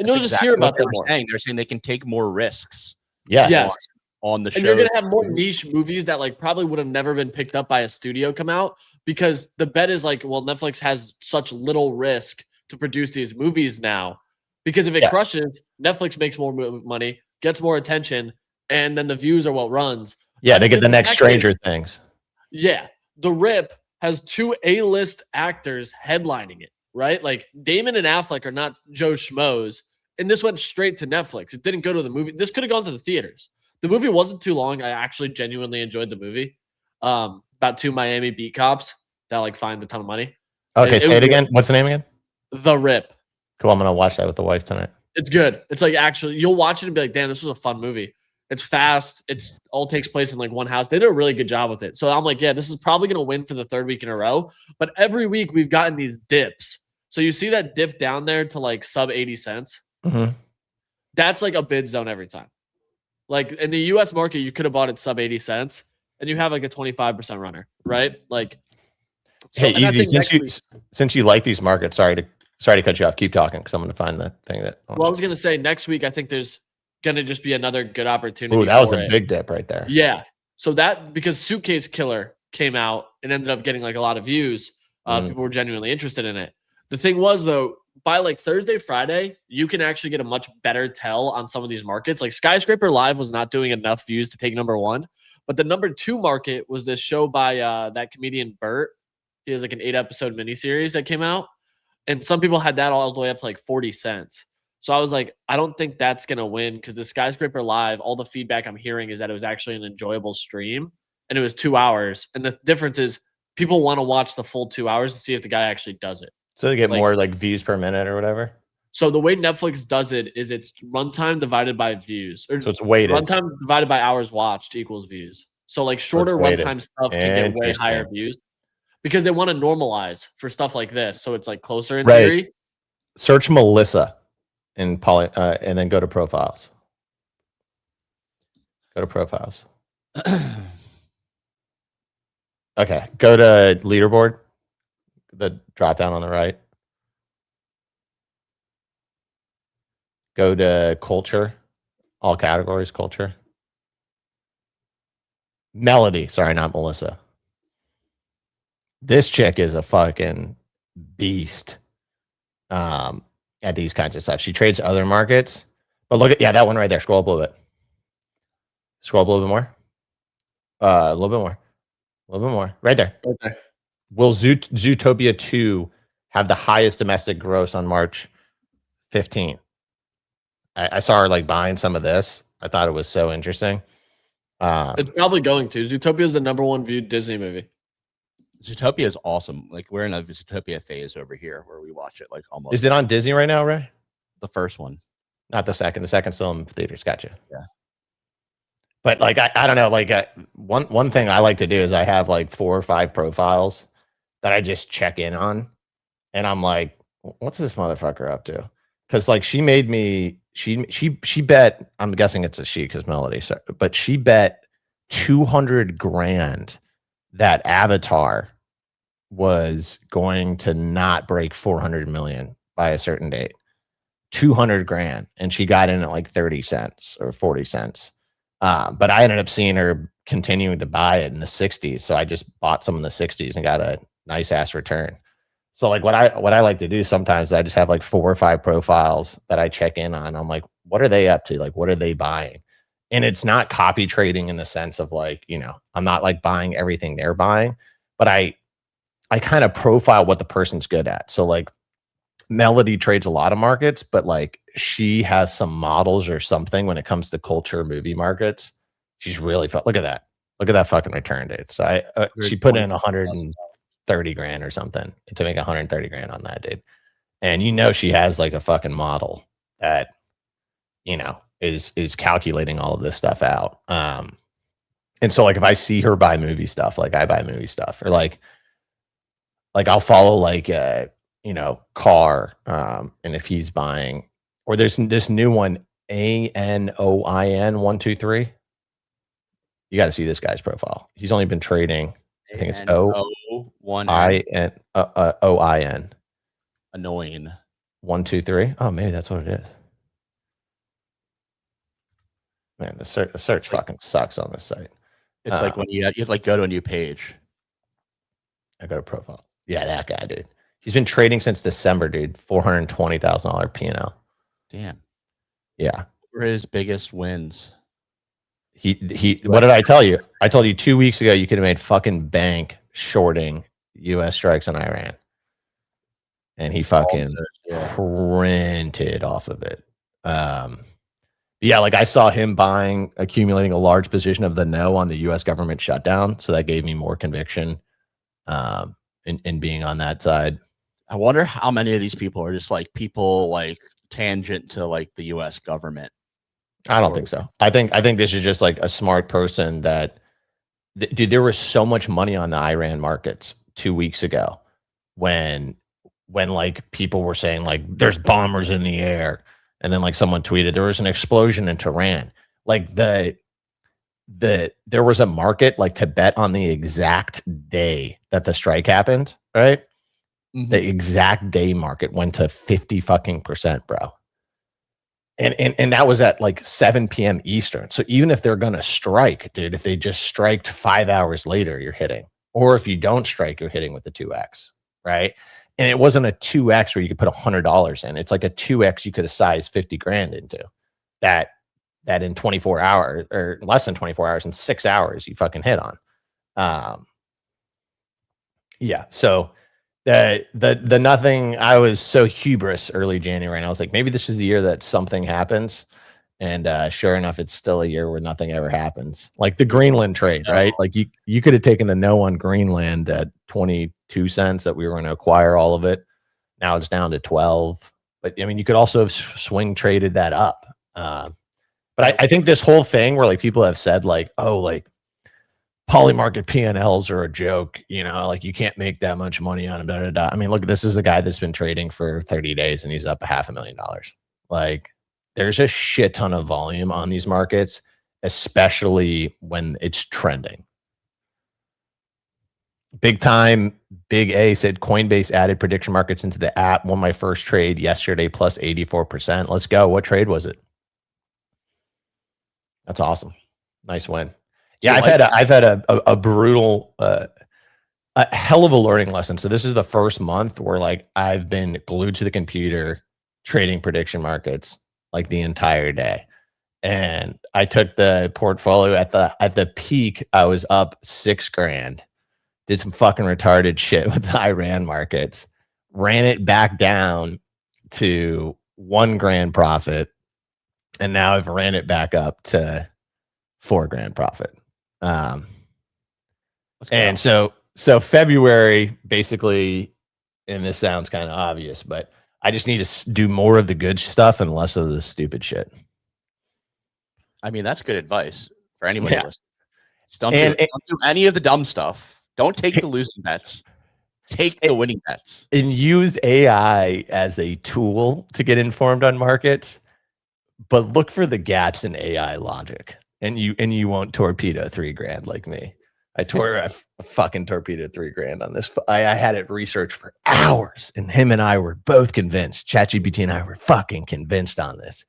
and you'll just hear about them more. They're saying they can take more risks. Yeah. Yes. On the show. And you're going to have more niche movies that like probably would have never been picked up by a studio come out, because the bet is like, well, Netflix has such little risk to produce these movies now, because if it crushes, Netflix makes more money, gets more attention, and then the views are what runs. Yeah, they get the next Stranger Things. Yeah. The Rip has 2 A-list actors headlining it, right? Like Damon and Affleck are not Joe Schmoes, and this went straight to Netflix. It didn't go to the movie. This could have gone to the theaters. The movie wasn't too long. I actually genuinely enjoyed the movie. About 2 Miami beat cops that like find a ton of money. Okay, say it again. What's the name again? The Rip. Cool. I'm gonna watch that with the wife tonight. It's good. It's like actually you'll watch it and be like, damn, this was a fun movie. It's fast. It's all takes place in like one house. They did a really good job with it. So I'm like, yeah, this is probably gonna win for the 3rd week in a row. But every week we've gotten these dips. So you see that dip down there to like sub 80 cents. Mm-hmm. That's like a bid zone every time. Like in the US market, you could have bought it sub 80 cents and you have like a 25% runner, right? Like, so, hey, easy. Since you like these markets, sorry to cut you off. Keep talking because I'm going to find the thing that. Well, I was going to say next week, I think there's going to just be another good opportunity. Ooh, that was a big dip right there. Yeah. So that because Suitcase Killer came out and ended up getting like a lot of views. People were genuinely interested in it. The thing was though, by like Thursday, Friday, you can actually get a much better tell on some of these markets. Like Skyscraper Live was not doing enough views to take number 1, but the number 2 market was this show by that comedian Bert. He has like an 8-episode miniseries that came out, and some people had that all the way up to like 40 cents. So I was like, I don't think that's gonna win because the Skyscraper Live, all the feedback I'm hearing is that it was actually an enjoyable stream, and it was 2 hours. And the difference is people want to watch the full 2 hours to see if the guy actually does it. So they get more like views per minute or whatever. So the way Netflix does it is it's runtime divided by views. So it's weighted. Runtime divided by hours watched equals views. So like shorter runtime stuff can get way higher views because they want to normalize for stuff like this. So it's like closer in theory. Search Melissa and then go to profiles. Go to profiles. Okay. Go to leaderboard. The drop down on the right. Go to culture, all categories, culture. Melody, sorry, not Melissa. This chick is a fucking beast at these kinds of stuff. She trades other markets, but look at that one right there. Scroll up a little bit. Scroll up a little bit more. A little bit more. A little bit more. Right there. Okay. Will Zootopia 2 have the highest domestic gross on March 15th? I saw her like buying some of this. I thought it was so interesting. It's probably going to. Zootopia is the number 1 viewed Disney movie. Zootopia is awesome. Like we're in a Zootopia phase over here where we watch it like almost. Is it on Disney right now, Ray? The first one. Not the second. The second's still in theaters. Gotcha. Yeah. But like I don't know. Like one thing I like to do is I have like 4 or 5 profiles that I just check in on, and I'm like, what's this motherfucker up to? Because like she made me, she bet, I'm guessing it's a she because Melody, but she bet 200 grand that Avatar was going to not break 400 million by a certain date. 200 grand, and she got in at like 30 cents or 40 cents. But I ended up seeing her continuing to buy it in the 60s, so I just bought some in the 60s and got a nice ass return. So like what I like to do sometimes, I just have like 4 or 5 profiles that I check in on. I'm like, what are they up to? Like, what are they buying? And it's not copy trading in the sense of like, you know, I'm not like buying everything they're buying, but I kind of profile what the person's good at. So like Melody trades a lot of markets, but like she has some models or something when it comes to culture movie markets. She's really look at that. Look at that fucking return, dude. So she put in 130 grand or something to make 130 grand on that, dude. And you know she has like a fucking model that, you know, is calculating all of this stuff out. And so like if I see her buy movie stuff, like I buy movie stuff, or like I'll follow like you know, Car, and if he's buying, or there's this new one, ANOIN 123. You got to see this guy's profile. He's only been trading. I think it's OIN. OIN. Annoying. 1, 2, 3. Oh, maybe that's what it is. Man, the search fucking sucks on this site. It's like when you have to like go to a new page. I go to profile. Yeah, that guy, dude. He's been trading since December, dude. $420,000 P&L. Damn. Yeah. What were his biggest wins? He. What did I tell you? I told you 2 weeks ago you could have made fucking bank shorting U.S. strikes on Iran, and he fucking printed off of it. Yeah, like I saw him accumulating a large position of the no on the U.S. government shutdown, so that gave me more conviction in being on that side. I wonder how many of these people are just like people like tangent to like the U.S. government. I don't think so. I think this is just like a smart person that, dude, there was so much money on the Iran markets 2 weeks ago when like people were saying like there's bombers in the air. And then like someone tweeted there was an explosion in Tehran. Like there was a market like to bet on the exact day that the strike happened, right? Mm-hmm. The exact day market went to 50% bro. And that was at like 7 p.m. Eastern. So even if they're gonna strike, dude, if they just striked 5 hours later, you're hitting. Or if you don't strike, you're hitting with the 2x, right? And it wasn't a 2x where you could put $100 in. It's like a 2x you could have sized 50 grand into. That in 24 hours or less than 24 hours, in 6 hours, you fucking hit on. Yeah. So the nothing. I was so hubris early January, and I was like, maybe this is the year that something happens. And sure enough, it's still a year where nothing ever happens. Like the Greenland trade, right? Like you could have taken the no on Greenland at 22 cents that we were going to acquire all of it. Now it's down to 12. But I mean, you could also have swing traded that up. But I think this whole thing where like people have said like, oh, like Polymarket P&Ls are a joke, you know, like you can't make that much money on it. I mean, look, this is the guy that's been trading for 30 days and he's up $500,000. Like, there's a shit ton of volume on these markets, especially when it's trending. Big time, Big A said Coinbase added prediction markets into the app. Won my first trade yesterday, plus 84%. Let's go. What trade was it? That's awesome. Nice win. Yeah, I've had a brutal, a hell of a learning lesson. So this is the first month where like I've been glued to the computer trading prediction markets like the entire day. And I took the portfolio at the peak. I was up 6 grand, did some fucking retarded shit with the Iran markets, ran it back down to 1 grand profit. And now I've ran it back up to 4 grand profit. And so February basically, and this sounds kind of obvious, but I just need to do more of the good stuff and less of the stupid shit. I mean, that's good advice for anybody listening. Don't do any of the dumb stuff. Don't take the losing bets. Take the winning bets. And use AI as a tool to get informed on markets, but look for the gaps in AI logic. And you won't torpedo 3 grand like me. I fucking torpedoed 3 grand on this. I had it researched for hours, and him and I were both convinced. ChatGPT and I were fucking convinced on this.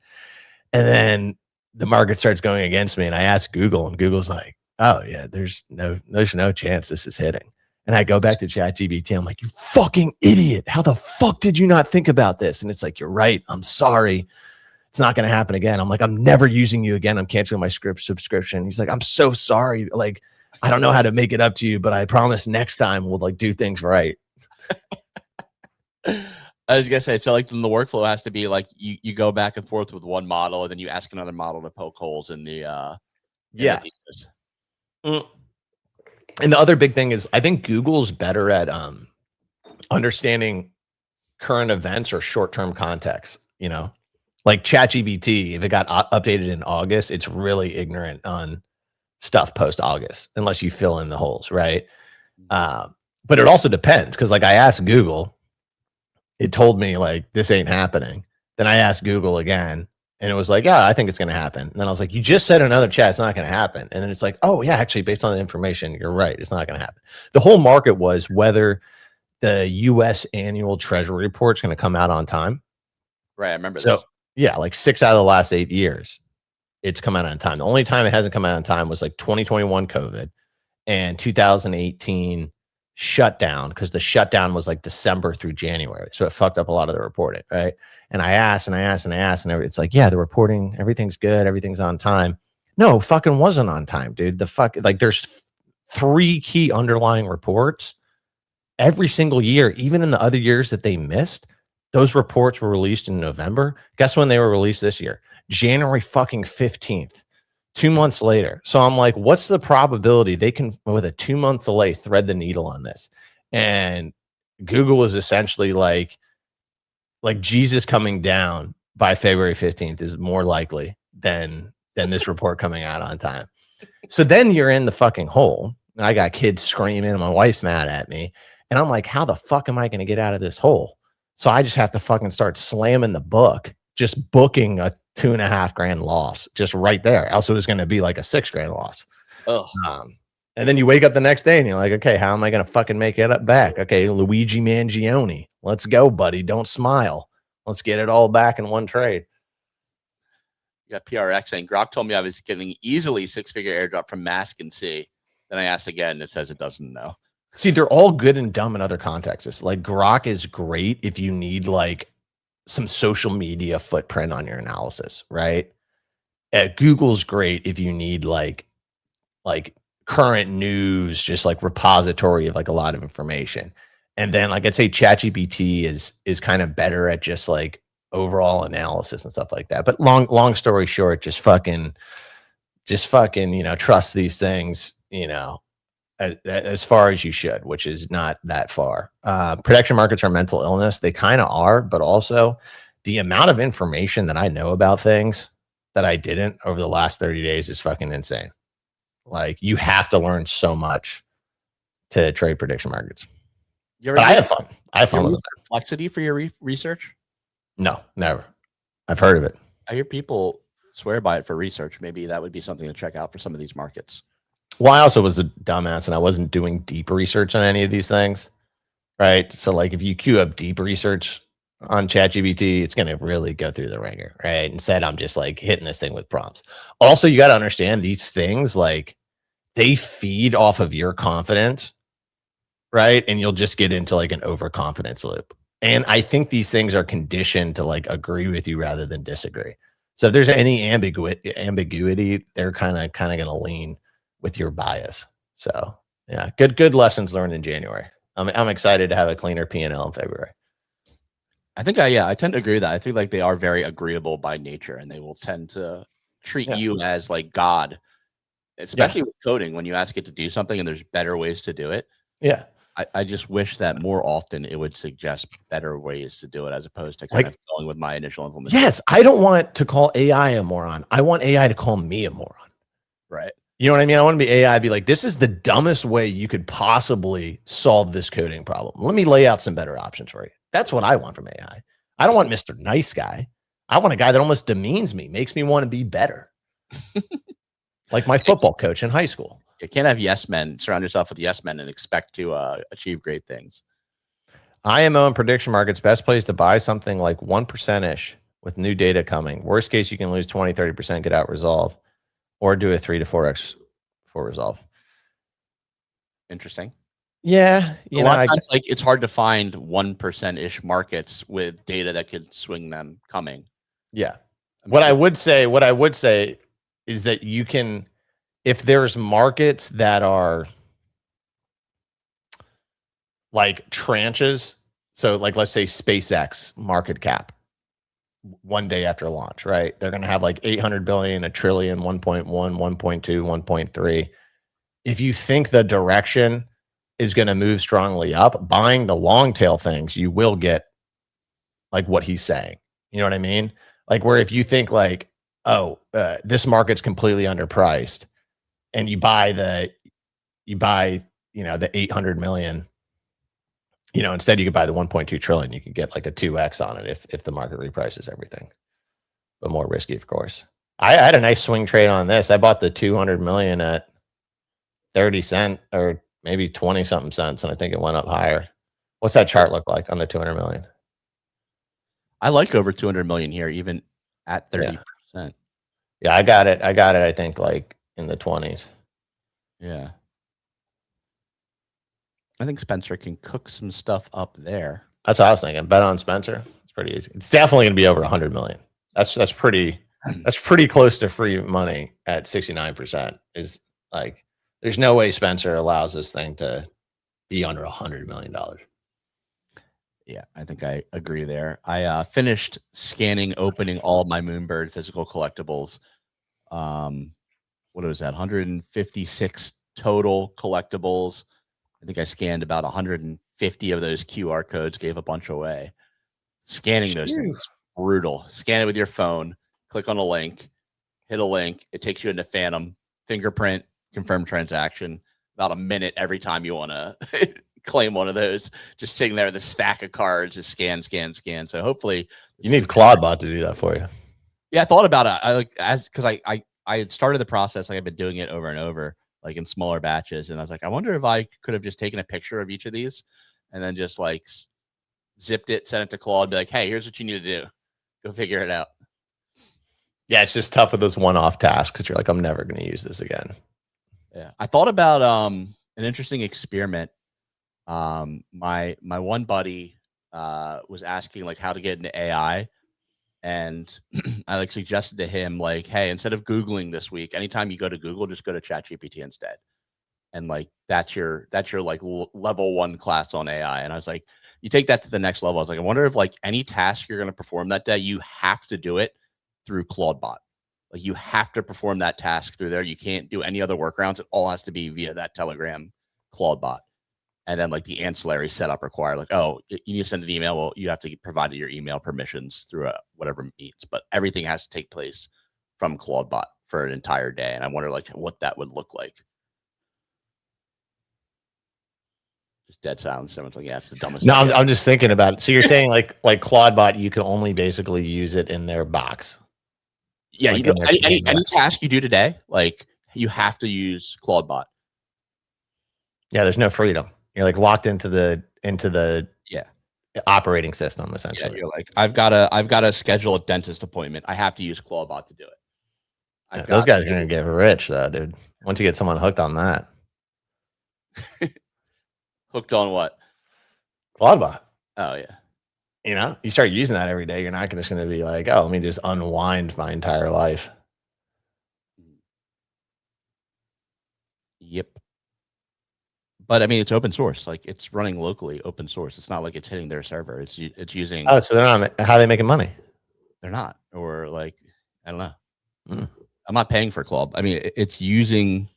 And then the market starts going against me, and I asked Google, and Google's like, "Oh yeah, there's no chance this is hitting." And I go back to ChatGPT. I'm like, "You fucking idiot! How the fuck did you not think about this?" And it's like, "You're right. I'm sorry. It's not going to happen again." I'm like, "I'm never using you again. I'm canceling my subscription." He's like, "I'm so sorry. Like, I don't know how to make it up to you, but I promise next time we'll like do things right." I was gonna say, so like then the workflow has to be like you go back and forth with one model, and then you ask another model to poke holes in the the thesis. And the other big thing is I think Google's better at understanding current events or short-term context, you know? Like ChatGPT, if it got updated in August, it's really ignorant on stuff post-August, unless you fill in the holes, right? But it also depends, because like I asked Google, it told me like this ain't happening. Then I asked Google again, And it was like, yeah, I think it's going to happen. And then I was like, you just said in another chat, it's not going to happen. And then it's like, oh yeah, actually based on the information, you're right. It's not going to happen. The whole market was whether the US annual treasury report is going to come out on time. Right. I remember So this. yeah, like 6 out of the last 8 years, it's come out on time. The only time it hasn't come out on time was like 2021 COVID and 2018 shutdown, because the shutdown was like December through January. So it fucked up a lot of the reporting, right? And I asked and it's like, yeah, the reporting, everything's good, everything's on time. No, fucking wasn't on time, dude. Like there's 3 key underlying reports every single year, even in the other years that they missed. Those reports were released in November. Guess when they were released this year? January fucking 15th. 2 months later. So I'm like, what's the probability they can, with a 2-month delay, thread the needle on this? And Google is essentially like Jesus coming down by February 15th is more likely than this report coming out on time. So then you're in the fucking hole. And I got kids screaming and my wife's mad at me. And I'm like, how the fuck am I going to get out of this hole? So I just have to fucking start slamming the book, just booking a $2.5 grand loss just right there. Else it was going to be like a $6 grand loss. Oh, and then you wake up the next day and you're like, okay, how am I going to fucking make it up back? Okay, Luigi Mangione, let's go, buddy. Don't smile. Let's get it all back in one trade. You got PRX saying Grok told me I was getting easily 6-figure airdrop from Mask and C. Then I asked again, and it says it doesn't know. See, they're all good and dumb in other contexts. Like Grok is great if you need like some social media footprint on your analysis, right? Google's great if you need like current news, just like repository of like a lot of information. And then like I'd say ChatGPT is kind of better at just like overall analysis and stuff like that. But long story short, just fucking, trust these things, as far as you should, which is not that far. Prediction markets are mental illness. They kind of are, but also the amount of information that I know about things that I didn't over the last 30 days is fucking insane. Like you have to learn so much to trade prediction markets. But I have fun. I have fun with it. Complexity for your research? No, never. I've heard of it. I hear people swear by it for research. Maybe that would be something to check out for some of these markets. Well, I also was a dumbass and I wasn't doing deep research on any of these things, right? So like if you queue up deep research on ChatGPT, it's going to really go through the ringer, right? Instead, I'm just like hitting this thing with prompts. Also, you got to understand these things, like they feed off of your confidence, right? And you'll just get into like an overconfidence loop. And I think these things are conditioned to like agree with you rather than disagree. So if there's any ambiguity, they're kind of going to lean with your bias. So yeah, good lessons learned in January. I'm excited to have a cleaner P&L in February. I think I tend to agree with that. I think like they are very agreeable by nature and they will tend to treat you as like God, especially with coding. When you ask it to do something and there's better ways to do it. Yeah. I just wish that more often it would suggest better ways to do it as opposed to kind of going with my initial implementation. Yes. I don't want to call AI a moron. I want AI to call me a moron. Right. You know what I mean? I want to be AI, be like, this is the dumbest way you could possibly solve this coding problem. Let me lay out some better options for you. That's what I want from AI. I don't want Mr. Nice Guy. I want a guy that almost demeans me, makes me want to be better. Like my football coach in high school. You can't have yes men. Surround yourself with yes men and expect to achieve great things. IMO and prediction markets, best place to buy something like 1%-ish with new data coming. Worst case, you can lose 20, 30%, get out resolve. Or do a 3 to 4x for resolve. Interesting. Yeah, a lot of times, like it's hard to find 1%-ish markets with data that could swing them coming. Yeah. What I would say is that you can, if there's markets that are like tranches, so like let's say SpaceX market cap. One day after launch, right? They're going to have like 800 billion, a trillion, 1.1, 1.2, 1.3. If you think the direction is going to move strongly up, buying the long tail things, you will get like what he's saying. You know what I mean? Like where if you think like, oh, this market's completely underpriced and you buy the 800 million, instead you could buy the 1.2 trillion, you could get like a 2x on it if the market reprices everything. but more risky, of course. I had a nice swing trade on this. I bought the 200 million at 30 cent or maybe 20 something cents, and I think it went up higher. What's that chart look like on the 200 million? I like over 200 million here, even at 30%. Yeah, I got it. I think like in the 20s. Yeah. I think Spencer can cook some stuff up there. That's what I was thinking. Bet on Spencer. It's pretty easy. It's definitely going to be over 100 million. That's pretty close to free money at 69%. Is like, there's no way Spencer allows this thing to be under $100 million. Yeah, I think I agree there. I finished scanning, opening all of my Moonbird physical collectibles. What was that? 156 total collectibles. I think I scanned about 150 of those QR codes, gave a bunch away. Scanning those things is brutal. Scan it with your phone, click on a link, hit a link. It takes you into Phantom, fingerprint, confirm transaction. About a minute every time you want to claim one of those. Just sitting there with a stack of cards, just scan. So hopefully you need Clawdbot to do that for you. Yeah, I thought about it. Because I had started the process. Like I've been doing it over and over, like in smaller batches. And I was like, I wonder if I could have just taken a picture of each of these and then just like zipped it, sent it to Claude, be like, hey, here's what you need to do. Go figure it out. Yeah, it's just tough with those one-off tasks because you're like, I'm never going to use this again. Yeah. I thought about an interesting experiment. My one buddy was asking like how to get into AI. And I like suggested to him, like, hey, instead of Googling this week, anytime you go to Google, just go to ChatGPT instead. And like, that's your like level 1 class on AI. And I was like, you take that to the next level. I was like, I wonder if like any task you're going to perform that day, you have to do it through Clawdbot. Like you have to perform that task through there. You can't do any other workarounds. It all has to be via that Telegram Clawdbot. And then like the ancillary setup required, like, oh, you need to send an email. Well, you have to provide your email permissions through whatever means, but everything has to take place from Clawdbot for an entire day. And I wonder like what that would look like. Just dead silence. Everyone's like, yeah, it's the dumbest. No, I'm just thinking about it. So you're saying like Clawdbot, you can only basically use it in their box. Yeah, like you know, any task you do today, like you have to use Clawdbot. Yeah, there's no freedom. You're like locked into the operating system essentially. Yeah, you're like, I've got to schedule a dentist appointment. I have to use Clawdbot to do it. Yeah, those guys are gonna get rich though, dude. Once you get someone hooked on that. Hooked on what? Clawdbot. Oh yeah. You know, you start using that every day. You're not just gonna be like, oh, let me just unwind my entire life. Yep. But I mean, it's open source. Like it's running locally, open source. It's not like it's hitting their server. It's using. Oh, so they're not. How are they making money? They're not, or like I don't know. I'm not paying for Clawdbot. I mean, it's using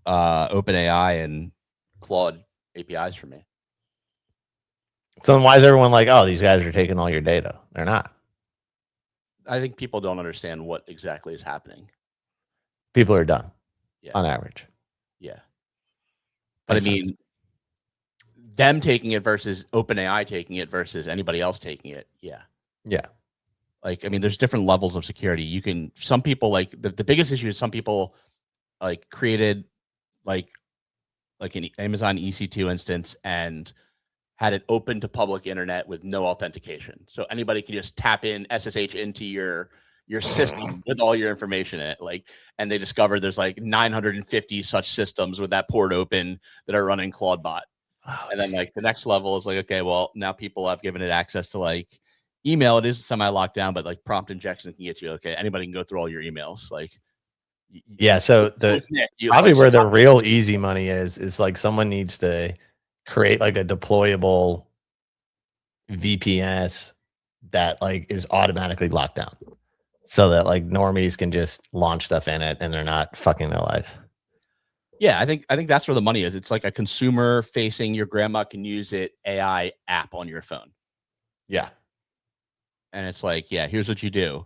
OpenAI and Claude APIs for me. So then why is everyone like, oh, these guys are taking all your data? They're not. I think people don't understand what exactly is happening. People are dumb, on average. Yeah. But I mean, them taking it versus OpenAI taking it versus anybody else taking it. Yeah. Yeah. Like, I mean, there's different levels of security. You can, some people like the biggest issue is some people like created like an Amazon EC2 instance and had it open to public internet with no authentication. So anybody can just tap in SSH into your system with all your information in it. Like, and they discovered there's like 950 such systems with that port open that are running Clawdbot. Oh, and then like the next level is like, okay, well now people have given it access to like email. It is semi-locked down, but like prompt injection can get you, okay, anybody can go through all your emails. Like, yeah. So probably where the real easy money is like someone needs to create like a deployable VPS that like is automatically locked down so that like normies can just launch stuff in it and they're not fucking their lives. Yeah, I think that's where the money is. It's like a consumer facing, your grandma can use it AI app on your phone. Yeah. And it's like, yeah, here's what you do.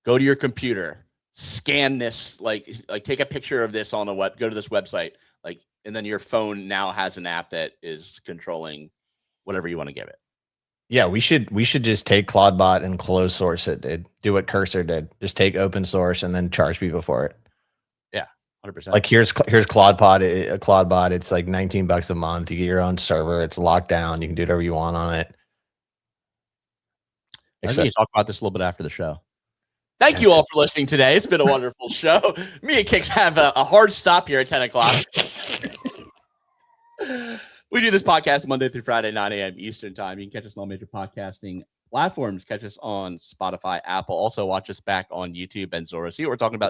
Go to your computer, scan this, like take a picture of this on the web, go to this website, like, and then your phone now has an app that is controlling whatever you want to give it. Yeah, we should just take Clawdbot and close source it, dude. Do what Cursor did. Just take open source and then charge people for it. Yeah, 100%. Like here's Clawdbot. Clawdbot. It's like $19 a month. You get your own server. It's locked down. You can do whatever you want on it. I think you talk about this a little bit after the show. Thank you all for listening today. It's been a wonderful show. Me and Kix have a hard stop here at 10 o'clock. We do this podcast Monday through Friday, 9 a.m. Eastern time. You can catch us on all major podcasting platforms. Catch us on Spotify, Apple. Also, watch us back on YouTube and Zora. See what we're talking about.